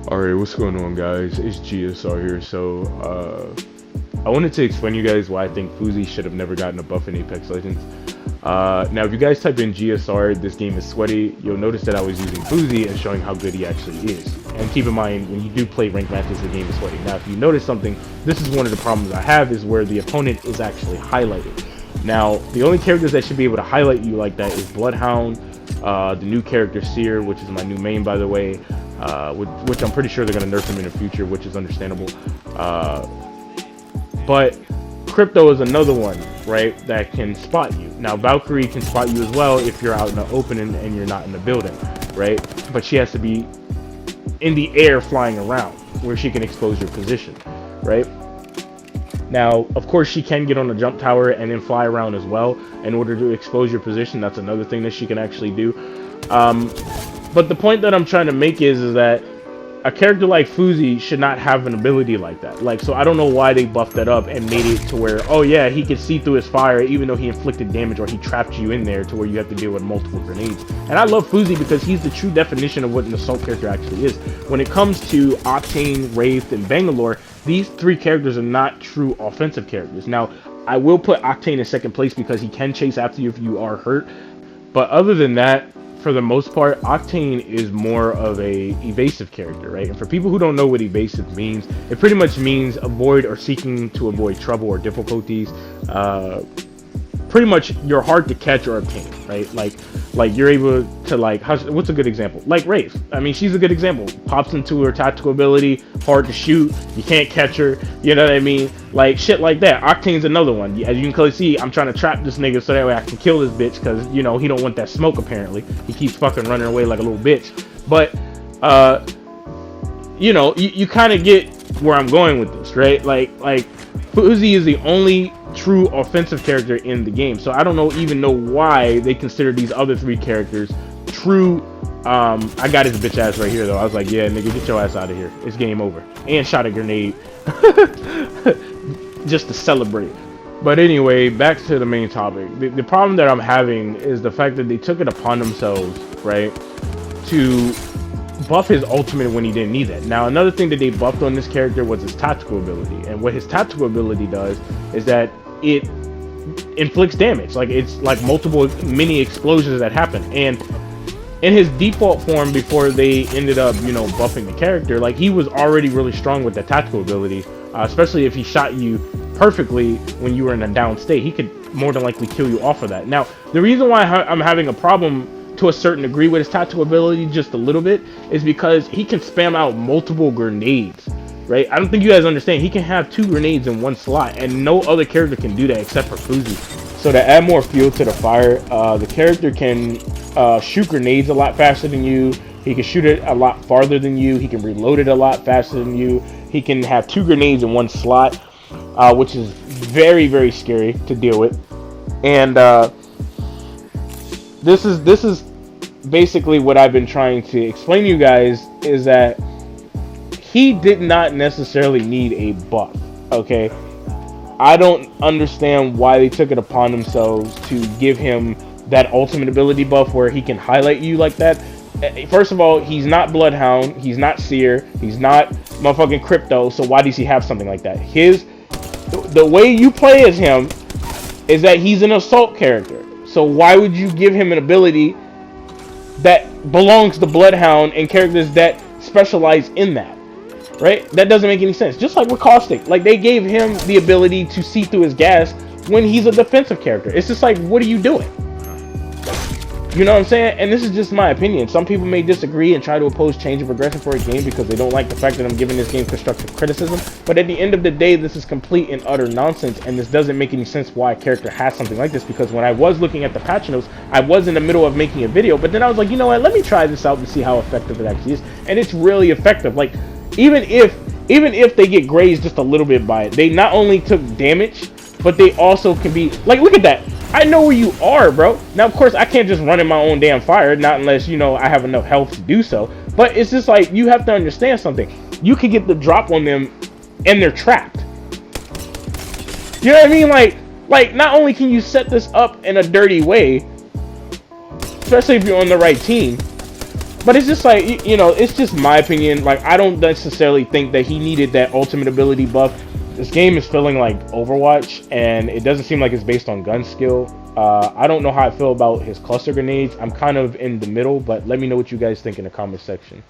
Alright, what's going on, guys? It's GSR here. I wanted to explain to you guys why I think Fuzi should have never gotten a buff in Apex Legends. Now, if you guys type in GSR, this game is sweaty, you'll notice that I was using Fuzi and showing how good he actually is. And keep in mind, when you do play ranked matches, the game is sweaty. Now, if you notice something, this is one of the problems I have, is where the opponent is actually highlighted. Now, the only characters that should be able to highlight you like that is Bloodhound, the new character Seer, which is my new main, by the way, which I'm pretty sure they're going to nerf him in the future, which is understandable. But Crypto is another one, right, that can spot you. Now, Valkyrie can spot you as well if you're out in the open and you're not in the building, right? But she has to be in the air flying around where she can expose your position, right? Now, of course, she can get on the jump tower and then fly around as well in order to expose your position. That's another thing that she can actually do. But the point that I'm trying to make is that a character like Fuzi should not have an ability like that. Like, so I don't know why they buffed that up and made it to where, oh yeah, he could see through his fire even though he inflicted damage or he trapped you in there to where you have to deal with multiple grenades. And I love Fuzi because he's the true definition of what an assault character actually is. When it comes to Octane, Wraith, and Bangalore, these three characters are not true offensive characters. Now, I will put Octane in second place because he can chase after you if you are hurt. But other than that, for the most part, Octane is more of a evasive character, right? And for people who don't know what evasive means, it pretty much means avoid or seeking to avoid trouble or difficulties. Pretty much you're hard to catch or obtain, right? Like you're able to, like, what's a good example? Like Wraith. I mean, she's a good example. Pops into her tactical ability, hard to shoot, you can't catch her, you know what I mean? Like shit like that. Octane's another one. As you can clearly see, I'm trying to trap this nigga so that way I can kill this bitch, because, you know, he don't want that smoke apparently. He keeps fucking running away like a little bitch. But you know, you kind of get where I'm going with this, right? Like Fuzi is the only true offensive character in the game, so I don't even know why they consider these other three characters true. I got his bitch ass right here though. I was like, yeah, nigga, get your ass out of here, it's game over. And shot a grenade just to celebrate. But anyway, back to the main topic. The problem that I'm having is the fact that they took it upon themselves, right, to buff his ultimate when he didn't need that. Now, another thing that they buffed on this character was his tactical ability, and what his tactical ability does is that it inflicts damage. Like, it's like multiple mini explosions that happen. And in his default form, before they ended up, you know, buffing the character, like, he was already really strong with that tactical ability, especially if he shot you perfectly when you were in a down state. He could more than likely kill you off of that. Now, the reason why I'm having a problem to a certain degree with his tactical ability, just a little bit, is because he can spam out multiple grenades, right? I don't think you guys understand. He can have 2 grenades in one slot, and no other character can do that except for Fuzi. So to add more fuel to the fire, the character can shoot grenades a lot faster than you. He can shoot it a lot farther than you. He can reload it a lot faster than you. He can have 2 grenades in one slot, which is very, very scary to deal with. And this is basically what I've been trying to explain to you guys, is that he did not necessarily need a buff, okay? I don't understand why they took it upon themselves to give him that ultimate ability buff where he can highlight you like that. First of all, he's not Bloodhound, he's not Seer, he's not motherfucking Crypto, so why does he have something like that? The way you play as him is that he's an assault character. So why would you give him an ability that belongs to Bloodhound and characters that specialize in that, right? That doesn't make any sense. Just like with Caustic, like, they gave him the ability to see through his gas when he's a defensive character. It's just like, what are you doing? You know what I'm saying? And this is just my opinion. Some people may disagree and try to oppose change of progression for a game because they don't like the fact that I'm giving this game constructive criticism. But at the end of the day, this is complete and utter nonsense, and this doesn't make any sense why a character has something like this, because when I was looking at the patch notes, I was in the middle of making a video, but then I was like, you know what, let me try this out and see how effective it actually is. And it's really effective. Like, even if they get grazed just a little bit by it, they not only took damage, but they also can be like, look at that. I know where you are, bro. Now, of course, I can't just run in my own damn fire, not unless, you know, I have enough health to do so. But it's just like, you have to understand something. You can get the drop on them, and they're trapped. You know what I mean? Like, not only can you set this up in a dirty way, especially if you're on the right team, But it's just like it's just my opinion. Like I don't necessarily think that he needed that ultimate ability buff. This game is feeling like Overwatch, and it doesn't seem like it's based on gun skill. I don't know how I feel about his cluster grenades. I'm kind of in the middle, but let me know what you guys think in the comment section.